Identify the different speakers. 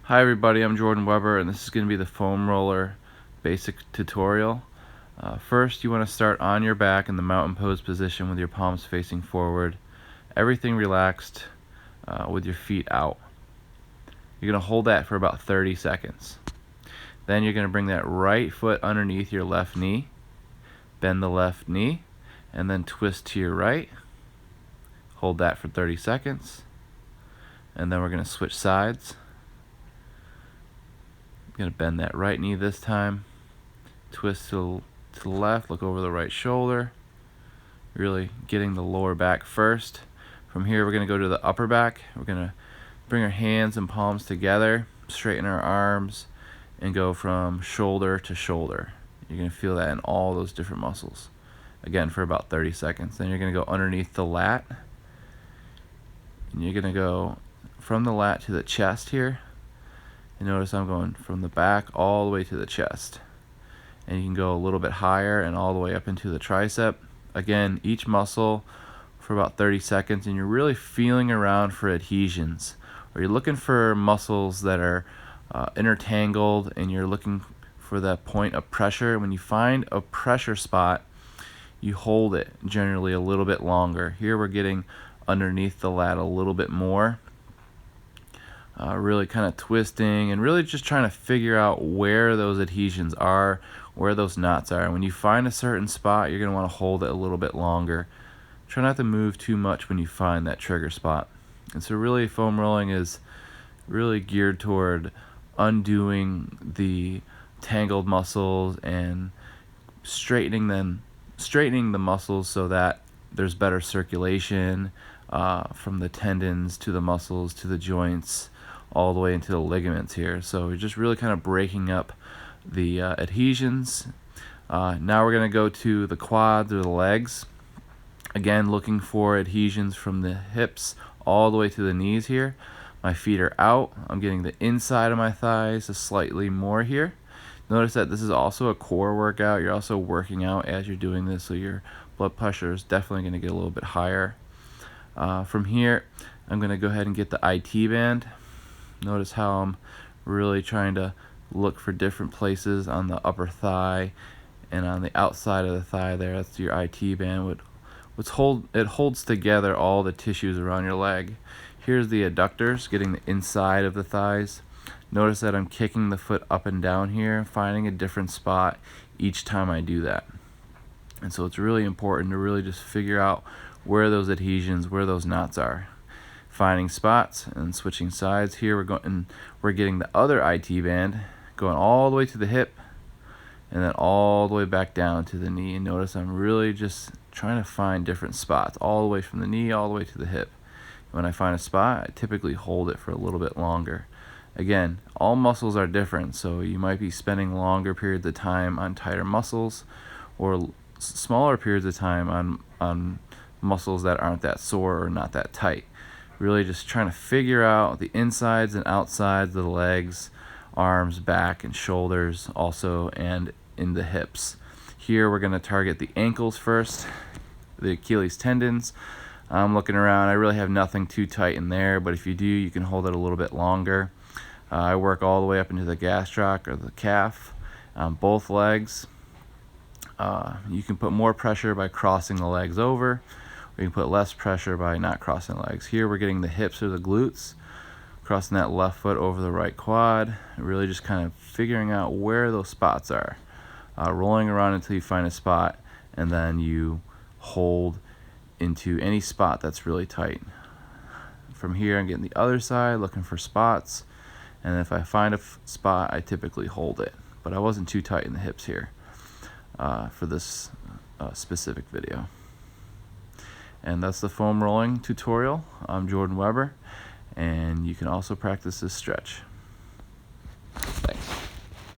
Speaker 1: Hi everybody, I'm Jordan Weber and this is going to be the foam roller basic tutorial. First you want to start on your back in the mountain pose position with your palms facing forward, everything relaxed with your feet out. You're going to hold that for about 30 seconds. Then you're going to bring that right foot underneath your left knee, bend the left knee, and then twist to your right. Hold that for 30 seconds. And then we're going to switch sides. Going to bend that right knee this time, twist to the left, look over the right shoulder, really getting the lower back first. From here we're going to go to the upper back. We're going to bring our hands and palms together, straighten our arms, and go from shoulder to shoulder. You're going to feel that in all those different muscles. Again, for about 30 seconds. Then you're going to go underneath the lat, and you're going to go from the lat to the chest here. And notice I'm going from the back all the way to the chest. And you can go a little bit higher and all the way up into the tricep. Again, each muscle for about 30 seconds, and you're really feeling around for adhesions. Or you're looking for muscles that are intertangled, and you're looking for that point of pressure. When you find a pressure spot, you hold it generally a little bit longer. Here we're getting underneath the lat a little bit more. Really kind of twisting and really just trying to figure out where those adhesions are, where those knots are. And when you find a certain spot, you're going to want to hold it a little bit longer. Try not to move too much when you find that trigger spot. And so really foam rolling is really geared toward undoing the tangled muscles and straightening the muscles so that there's better circulation from the tendons to the muscles to the joints, all the way into the ligaments here. So we're just really kind of breaking up the adhesions. Now we're going to go to the quads or the legs. Again, looking for adhesions from the hips all the way to the knees here. My feet are out. I'm getting the inside of my thighs slightly more here. Notice that this is also a core workout. You're also working out as you're doing this, so your blood pressure is definitely going to get a little bit higher. From here, I'm going to go ahead and get the IT band. Notice how I'm really trying to look for different places on the upper thigh and on the outside of the thigh there. That's your IT band. It holds together all the tissues around your leg. Here's the adductors, getting the inside of the thighs. Notice that I'm kicking the foot up and down here, finding a different spot each time I do that. And so it's really important to really just figure out where those adhesions, where those knots are. Finding spots and switching sides. Here we're getting the other IT band, going all the way to the hip and then all the way back down to the knee. And notice I'm really just trying to find different spots all the way from the knee all the way to the hip. When I find a spot, I typically hold it for a little bit longer. Again, all muscles are different, so you might be spending longer periods of time on tighter muscles or smaller periods of time on muscles that aren't that sore or not that tight. Really just trying to figure out the insides and outsides of the legs, arms, back, and shoulders also, and in the hips. Here we're going to target the ankles first, the Achilles tendons. I'm looking around. I really have nothing too tight in there, but if you do, you can hold it a little bit longer. I work all the way up into the gastroc or the calf on both legs. You can put more pressure by crossing the legs over, or you can put less pressure by not crossing legs. Here we're getting the hips or the glutes, crossing that left foot over the right quad, and really just kind of figuring out where those spots are. Rolling around until you find a spot, and then you hold into any spot that's really tight. From here I'm getting the other side, looking for spots, and if I find a spot, I typically hold it. But I wasn't too tight in the hips here for this specific video. And that's the foam rolling tutorial. I'm Jordan Weber, and you can also practice this stretch.